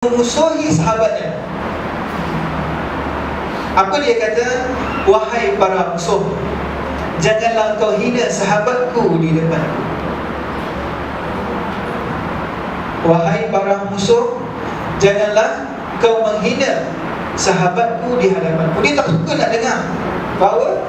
memusuhi sahabatnya. Apa dia kata? Wahai para musuh, janganlah kau hina sahabatku di depanku. Wahai para musuh, janganlah kau menghina sahabatku di hadapanku. Dia tak suka nak dengar bahawa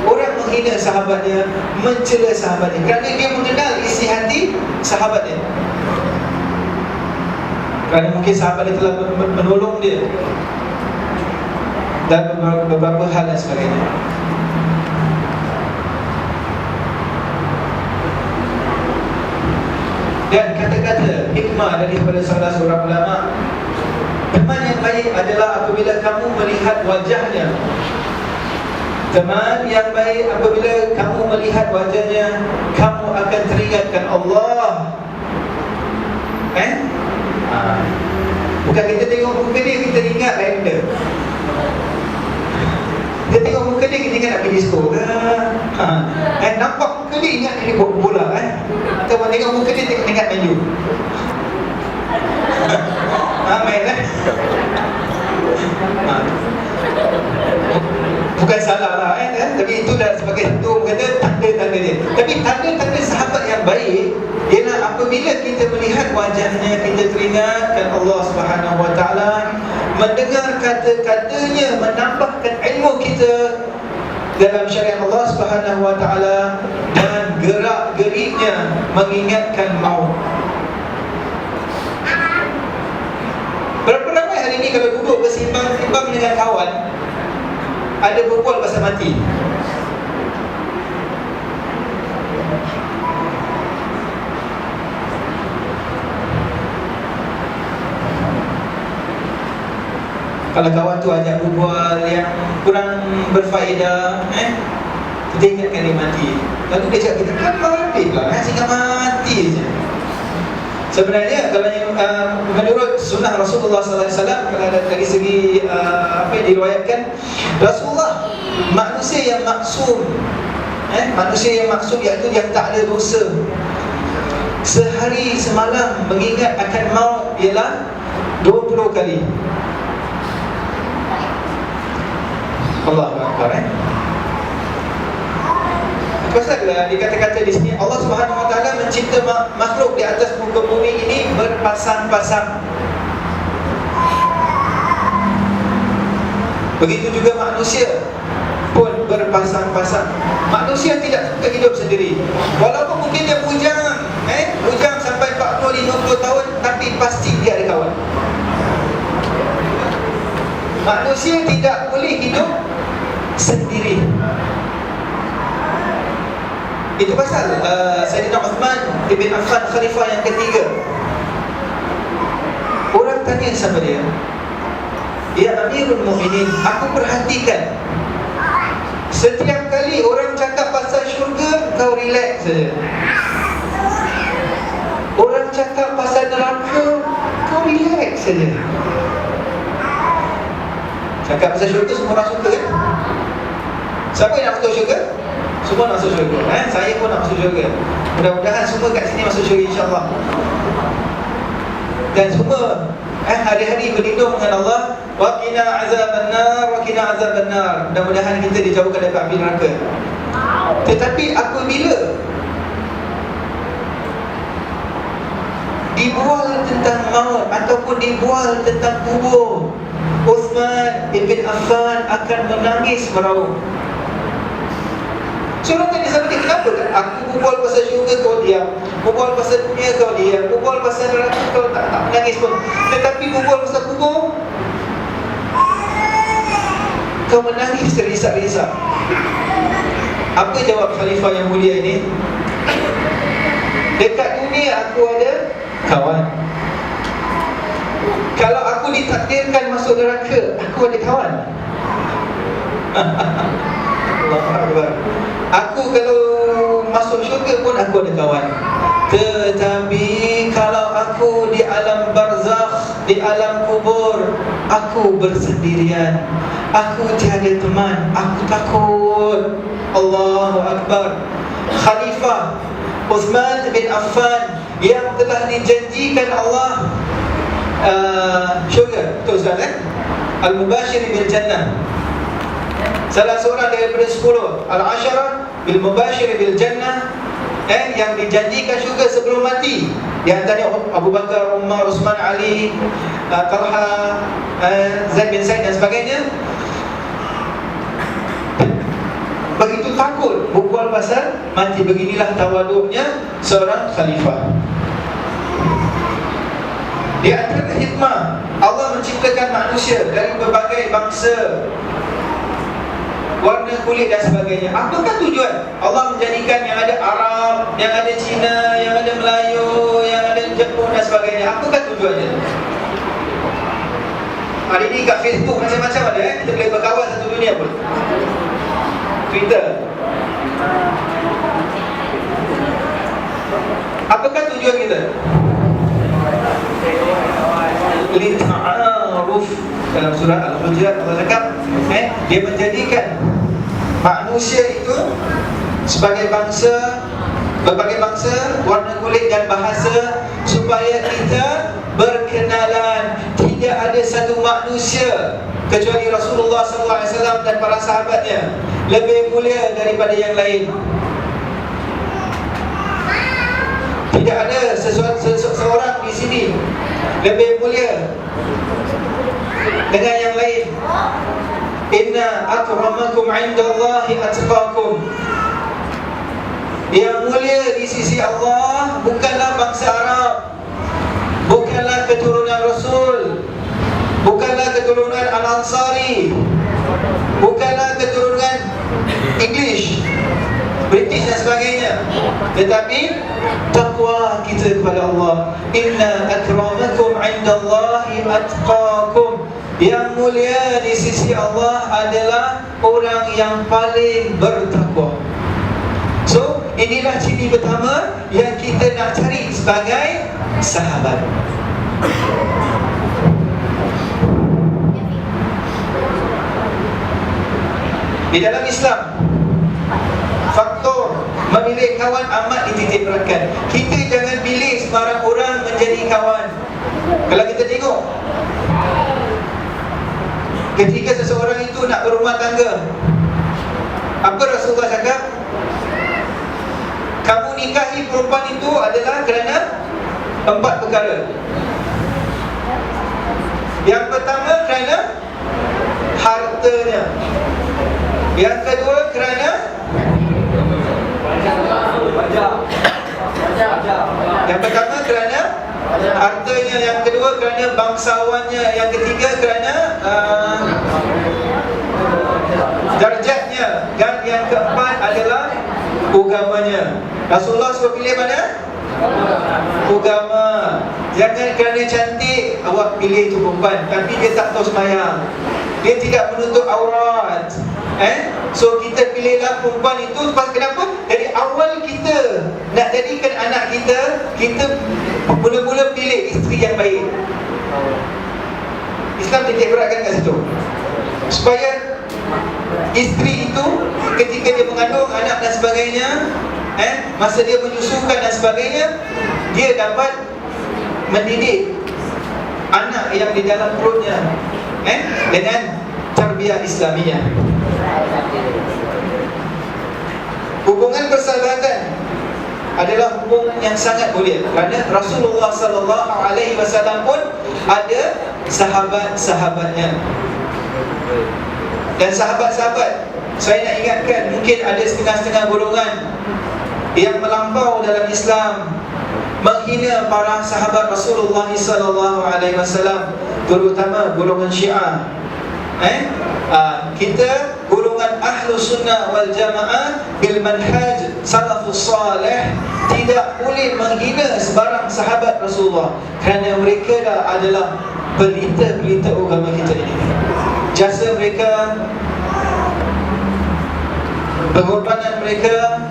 orang menghina sahabatnya, mencela sahabatnya, kerana dia mengenal isi hati sahabatnya. Kerana mungkin sahabat dia telah menolong dia dan beberapa hal dan sebagainya. Dan kata-kata hikmah daripada salah seorang ulama, teman yang baik adalah apabila kamu melihat wajahnya. Teman yang baik apabila kamu melihat wajahnya, kamu akan teringatkan Allah. Bukan kita tengok muka dia, kita ingat lain benda. Kita tengok muka dia, kita ingat nak pergi disco. Nampak muka dia, ingat dia buat bola. Atau tengok muka dia, ingat menu. Main bukan salah lah tapi itu dah sebagai satu kata tanda-tanda dia. Tapi tanda-tanda sahabat yang baik ialah apabila kita melihat wajahnya, kita teringatkan Allah Subhanahu Wa Taala, mendengar kata-katanya, menambahkan ilmu kita dalam syariat Allah Subhanahu Wa Taala, dan gerak-geriknya mengingatkan maut. Berapa ramai hari ini kalau duduk bersimbang-simbang dengan kawan, ada berbual pasal mati. Kalau kawan tu ajak berbual yang kurang berfaedah, kita ingatkan dia mati. Lalu dia cakap, kita kan mati lah, sehingga mati je. Sebenarnya kalau menurut sunnah Rasulullah SAW, kalau dari segi apa yang diriwayatkan, Rasulullah manusia yang maksum, manusia yang maksum, iaitu yang tak ada dosa, sehari semalam mengingat akan maut ialah 20 kali. Allahu Akbar. Pasal dikata-kata di sini Allah Subhanahu Wa Taala mencipta makhluk di atas muka bumi ini berpasang-pasang. Begitu juga manusia pun berpasang-pasang. Manusia tidak suka hidup sendiri. Walaupun mungkin dia bujang, bujang sampai 40-50 tahun, tapi pasti dia ada kawan. Manusia tidak boleh hidup sendiri. Itu pasal Sayyidina Uthman ibn Affan, khalifah yang ketiga, orang tanya sama dia, ya Amirul Mukminin, aku perhatikan setiap kali orang cakap pasal syurga, kau relax saja. Orang cakap pasal neraka, kau relax saja. Cakap pasal syurga, semua orang suka kan? Siapa yang nak masuk syurga? Semua nak masuk syurga. Saya pun nak masuk syurga. Mudah-mudahan semua kat sini masuk syurga, insyaAllah. Dan semua hari-hari berlindung dengan Allah. Wa qina azaban nar, wa qina azaban nar. Mudah-mudahan kita dijauhkan dari api neraka. Tetapi apabila dibual tentang maut ataupun dibual tentang kubur, Uthman ibn Affan akan menangis meraung. So orang tanya sama dia, kenapa kan aku berbual pasal syurga kau diam, berbual pasal dunia kau diam, berbual pasal neraka kau tak menangis pun, tetapi berbual pasal kubur kau menangis terisak-risak. Apa jawab khalifah yang mulia ini? Dekat dunia aku ada kawan. Kalau aku ditakdirkan masuk neraka, aku ada kawan. Allahu Akbar. Aku kalau masuk syurga pun aku ada kawan. Tetapi kalau aku di alam barzakh, di alam kubur, aku bersendirian, aku tiada teman, aku takut. Allahu Akbar. Khalifah Uthman bin Affan yang telah dijanjikan Allah syurga. Betul Ustaz Al-Mubashir bil Jannah. Salah seorang daripada 10 Al-Asharah bil Mubashir bil Jannah, yang dijanjikan syurga sebelum mati. Di antaranya Abu Bakar, Umar, Uthman, Ali, Talha, Zaid bin Zaid dan sebagainya. Begitu takut berbual pasal mati. Beginilah tawaduknya seorang khalifah. Di antara hikmah Allah menciptakan manusia dari berbagai bangsa, warna kulit dan sebagainya. Apakah tujuan Allah menjadikan yang ada Arab, yang ada Cina, yang ada Melayu, yang ada Jepun dan sebagainya? Apakah tujuannya? Hari ini kat Facebook macam-macam ada kita boleh berkawan satu dunia pun. Twitter. Apakah tujuan kita? Lita'aruf. Dalam surah Al-Hujurat Allah cakap dia menjadikan manusia itu sebagai bangsa, berbagai bangsa, warna kulit dan bahasa, supaya kita berkenalan. Tidak ada satu manusia kecuali Rasulullah SAW dan para sahabatnya lebih mulia daripada yang lain. Tidak ada seseorang di sini lebih mulia dengan yang lain. Inna akramakum indallahi atqakum. Yang mulia di sisi Allah bukanlah bangsa Arab, bukanlah keturunan Rasul, bukanlah keturunan Al-Ansari, bukanlah keturunan English, British dan sebagainya, tetapi takwa kita kepada Allah. Inna akramakum indallahi atqakum. Yang mulia di sisi Allah adalah orang yang paling bertakwa. So, inilah ciri pertama yang kita nak cari sebagai sahabat. Di dalam Islam, faktor memilih kawan amat dititik beratkan. Kita jangan pilih sembarang orang menjadi kawan. Kalau kita tengok, ketika seseorang itu nak berumah tangga, apa Rasulullah cakap? Kamu nikahi perempuan itu adalah kerana 4 perkara. Yang pertama kerana hartanya. Yang kedua kerana yang pertama kerana hartanya, yang kedua kerana bangsawannya, yang ketiga kerana darjatnya, dan yang keempat adalah agamanya. Rasulullah suruh pilih mana? Agama. Jangan kerana cantik awak pilih tu perempuan tapi dia tak tahu sembahyang, dia tidak menutup aurat. So kita pilihlah perempuan itu. Kenapa? Dari awal kita nak jadikan anak kita, kita mula-mula pilih isteri yang baik. Islam titik beratkan kat situ, supaya isteri itu ketika dia mengandung anak dan sebagainya, masa dia menyusukan dan sebagainya, dia dapat mendidik anak yang di dalam perutnya dengan tarbiyah Islamiah. Hubungan persahabatan adalah hubungan yang sangat mulia, kerana Rasulullah SAW pun ada sahabat-sahabatnya. Dan sahabat-sahabat, saya nak ingatkan, mungkin ada setengah-setengah golongan yang melampau dalam Islam, menghina para sahabat Rasulullah SAW, terutama golongan Syiah. Kita golongan Ahlus Sunnah wal Jamaah bil manhaj salafus salih tidak boleh menghina sebarang sahabat Rasulullah, kerana mereka adalah pelita-pelita agama kita ini. Jasa mereka, pengorbanan mereka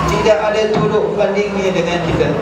tidak ada tolok bandingnya dengan kita.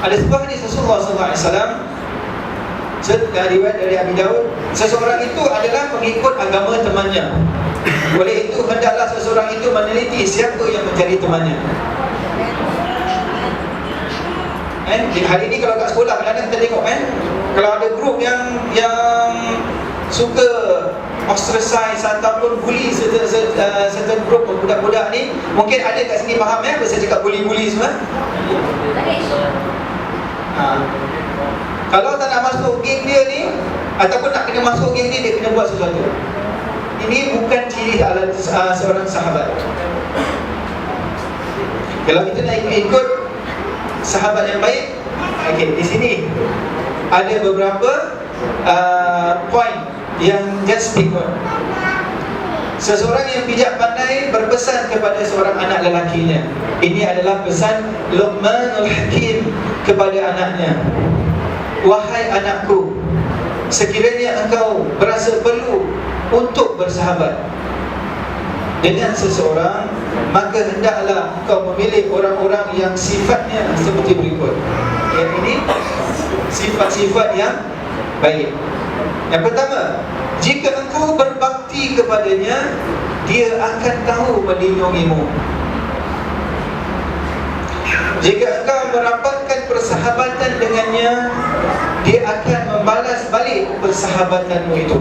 Ada sebuah hadis Rasulullah SAW, riwayat dari Abi Daud, seseorang itu adalah pengikut agama temannya. Oleh itu hendaklah seseorang itu meneliti siapa yang menjadi temannya. Hari ini kalau kat sekolah kadang-kadang kita tengok kalau ada grup yang suka ostracize ataupun bully certain grup budak-budak ni, mungkin ada kat sini faham apa saya cakap bully-bully semua. Kalau tak nak masuk geng dia ni, ataupun nak kena masuk geng dia kena buat sesuatu. Ini bukan ciri seorang sahabat. Kalau kita nak ikut sahabat yang baik, okey, di sini ada beberapa point yang just take note. Seseorang yang bijak pandai berpesan kepada seorang anak lelakinya. Ini adalah pesan Luqmanul Hakim kepada anaknya. Wahai anakku, sekiranya engkau berasa perlu untuk bersahabat dengan seseorang, maka hendaklah engkau memilih orang-orang yang sifatnya seperti berikut. Yang ini sifat-sifat yang baik. Yang pertama, jika engkau berbakti kepadanya, dia akan tahu melindungimu. Jika engkau merapatkan persahabatan dengannya, dia akan membalas balik persahabatanmu itu.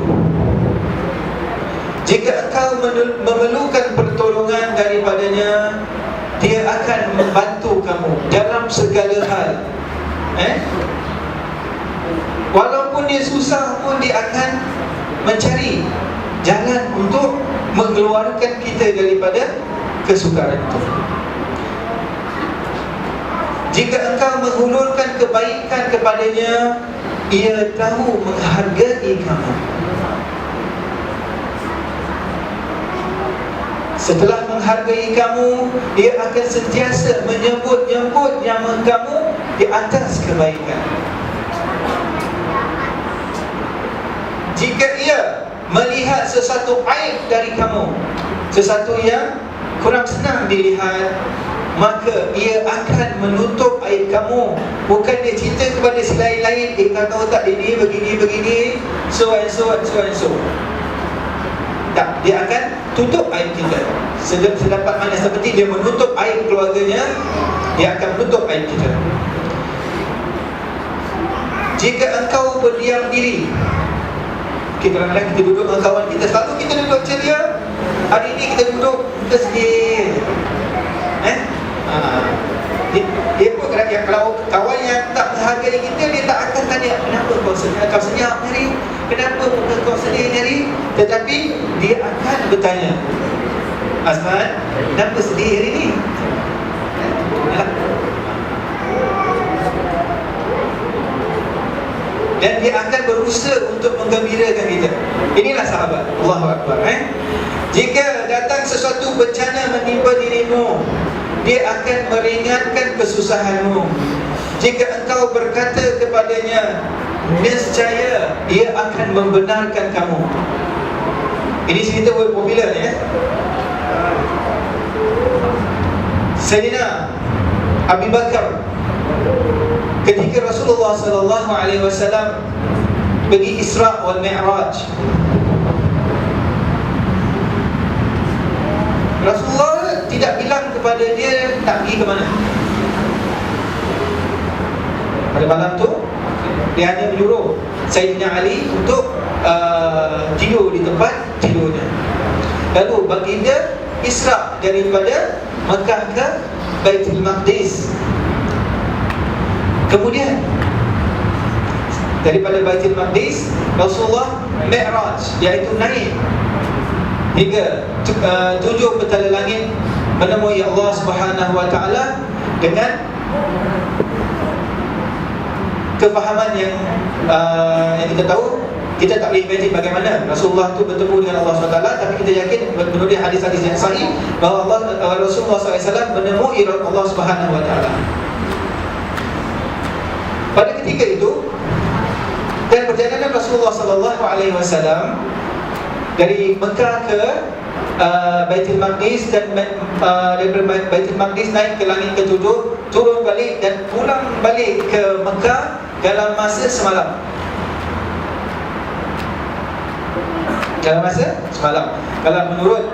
Jika engkau memerlukan pertolongan daripadanya, dia akan membantu kamu dalam segala hal. Walaupun dia susah pun dia akan mencari jalan untuk mengeluarkan kita daripada kesukaran itu. Jika engkau menghulurkan kebaikan kepadanya, ia tahu menghargai kamu. Setelah menghargai kamu, dia akan sentiasa menyebut-nyebut nama kamu di atas kebaikan. Jika ia melihat sesuatu aib dari kamu, sesuatu yang kurang senang dilihat, maka ia akan menutup aib kamu. Bukan dia cerita kepada si lain-lain, kau tahu tak dia begini, so and so. Tak, dia akan tutup aib kita. Sedapat mana seperti dia menutup aib keluarganya, dia akan menutup aib kita. Jika engkau berdiam diri, kadang-kadang kita duduk dengan kawan kita, selalu kita duduk ceria. Hari ini kita duduk, kita sedih. Dia pun kalau kawan yang tak menghargai kita, dia tak akan tanya, kenapa kau senyap hari? Kenapa muka kau sedih hari? Tetapi dia akan bertanya, Azman, kenapa sedih hari ni? Dan dia akan berusaha untuk menggembirakan kita. Inilah sahabat. Allahu Akbar. Jika datang sesuatu bencana menimpa dirimu, dia akan meringankan kesusahanmu. Jika engkau berkata kepadanya, nescaya ia akan membenarkan kamu. Ini cerita popular ya. Sayyidina Abu Bakar, ketika Rasulullah SAW pergi Isra' wal Mi'raj, Rasulullah tidak bilang kepada dia nak pergi ke mana. Pada malam tu dia hanya menyuruh Sayyidina Ali untuk tidur di tempat tidurnya. Lalu baginda Isra' daripada Mekah ke Baitul Maqdis. Kemudian daripada Baitul Maqdis Rasulullah Mi'raj, iaitu naik hingga 7 petala langit menemui Allah Subhanahu wa taala dengan kefahaman yang kita tahu. Kita tak boleh imagine bagaimana Rasulullah tu bertemu dengan Allah SWT, tapi kita yakin menurut hadis-hadis yang sahih bahawa Rasulullah SAW menemui Allah Subhanahu wa taala. Pada ketika itu, dan perjalanan Rasulullah SAW dari Mekah ke Baitul Maqdis, dan daripada Baitul Maqdis naik ke langit ke-7, turun balik dan pulang balik ke Mekah dalam masa semalam. dalam masa semalam. Kalau menurut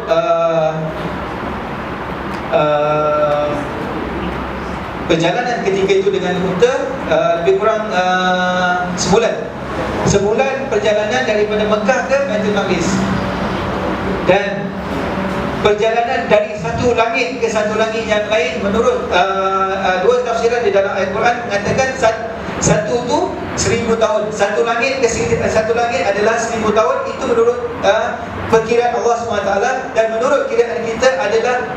perjalanan ketika itu dengan unta, lebih kurang sebulan perjalanan daripada Mekah ke Baitul Maqdis. Dan perjalanan dari satu langit ke satu langit yang lain, menurut dua tafsiran di dalam Al-Quran mengatakan satu tu 1000 tahun, satu langit ke satu langit adalah 1000 tahun. Itu menurut perkiraan Allah SWT. Dan menurut kiraan kita adalah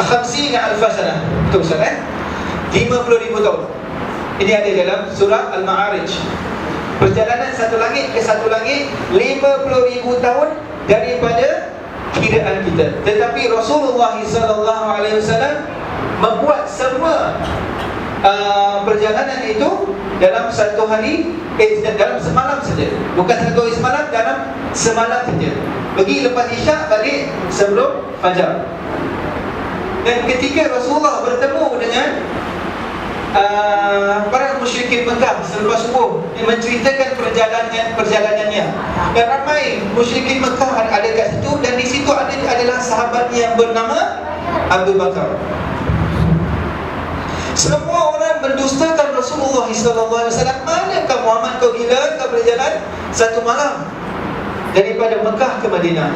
50 alfa sanah. Betul Ustaz 50,000 tahun. Ini ada dalam surah Al-Ma'arij. Perjalanan satu langit ke satu langit 50,000 tahun daripada kiraan kita. Tetapi Rasulullah SAW membuat semua perjalanan itu dalam satu hari, dalam semalam saja. Bukan satu hari semalam, dalam semalam saja. Pergi lepas Isyak, balik sebelum Fajar. Dan ketika Rasulullah bertemu dengan para musyrikin Mekah selepas subuh, dia menceritakan perjalanannya. Dan ramai musyrikin Mekah ada kat situ, dan di situ adalah sahabat yang bernama Abu Bakar. Semua orang mendustakan Rasulullah SAW. Manakah Muhammad, kau gila, kau berjalan satu malam daripada Mekah ke Madinah?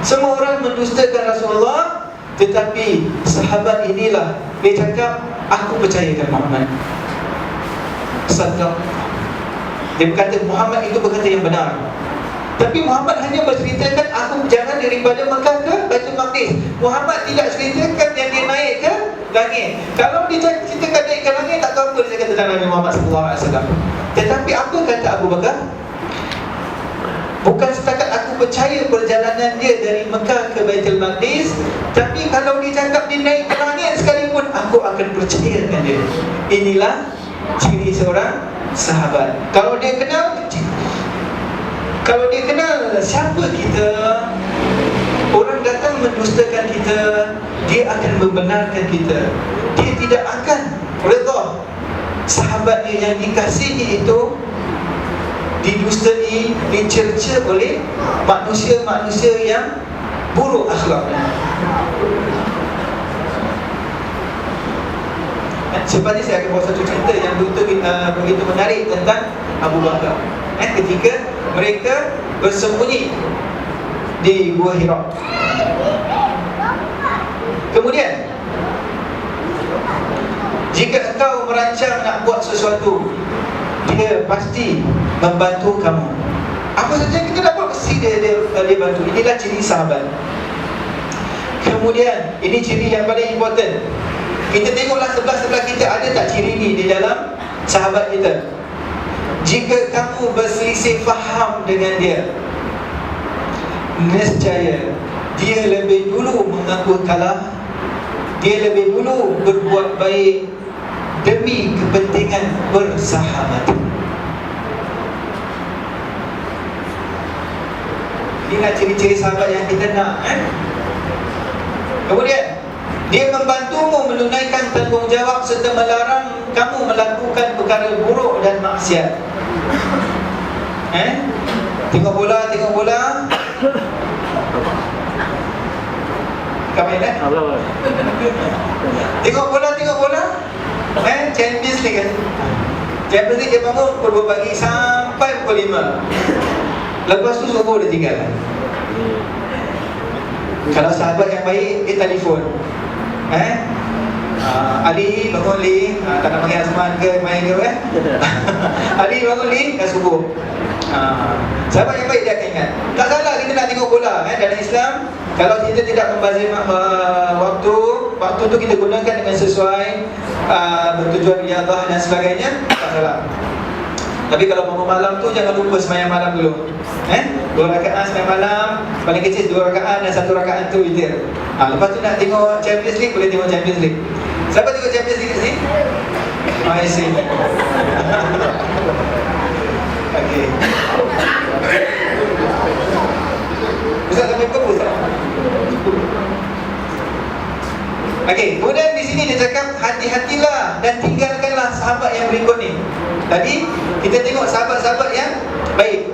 Semua orang mendustakan Rasulullah. Tetapi sahabat inilah, dia cakap, aku percayakan Muhammad. Sadaq. Dia berkata Muhammad itu berkata yang benar. Tapi Muhammad hanya berceritakan aku berjalan daripada Mekah ke Baitul Maqdis. Muhammad tidak ceritakan yang dia naik ke langit. Kalau dia ceritakan naik ke langit, tak tahu apa dia kata tentang Nabi Muhammad SAW. Tetapi apa kata Abu Bakar? Bukan setakat aku percaya perjalanan dia dari Mekah ke Baitul Maqdis, tapi kalau dia cakap dia naik ke langit sekalipun, aku akan percayakan dia. Inilah ciri seorang sahabat. Kalau dia kenal siapa kita, orang datang mendustakan kita, dia akan membenarkan kita. Dia tidak akan redha sahabatnya yang dikasihi itu didustai, dicerca oleh manusia-manusia yang buruk akhlaknya. Sebenarnya saya akan bawa satu cerita yang begitu menarik tentang Abu Bakar. Ketika mereka bersembunyi di Gua Hira. Kemudian, jika engkau merancang nak buat sesuatu, dia pasti membantu kamu. Apa saja kita nak buat, mesti dia bantu. Inilah ciri sahabat. Kemudian, ini ciri yang paling important. Kita tengoklah sebelah-sebelah kita, ada tak ciri ni di dalam sahabat kita? Jika kamu berselisih faham dengan dia, nescaya dia lebih dulu mengaku kalah, dia lebih dulu berbuat baik demi kepentingan persahabatan. Inilah ciri-ciri sahabat yang kita nak. Kemudian, dia membantumu menunaikan tanggungjawab serta melarang kamu melakukan perkara buruk dan maksiat. Tengok bola. Kamera. Tengok bola. Champions League kan. Champions League dia bangun pukul 2 pagi sampai pukul 5. Lepas tu subuh dia tinggal. Kalau sahabat yang baik, dia telefon. Ali bangun Ali, tak nak panggil Azman ke main ke Ali bangun Ali, dah subuh. Sahabat yang baik dia akan ingat. Tak salah kita nak tengok bola dalam Islam. Kalau kita tidak membazir waktu tu kita gunakan dengan sesuai, bertujuan riyadhah dan sebagainya, tak salah. Tapi kalau bangun malam tu, jangan lupa sembahyang malam dulu. 2 rakaat sembahyang malam, paling kecil 2 rakaat dan 1 rakaat tu witir. Lepas tu nak tengok Champions League, boleh tengok Champions League. Siapa tengok Champions League kat sini? I see. Okey. Ustaz sampai pukul Ustaz? Okey, kemudian di sini dia cakap hati-hatilah dan tinggalkanlah sahabat yang berikut ni. Tadi kita tengok sahabat-sahabat yang baik.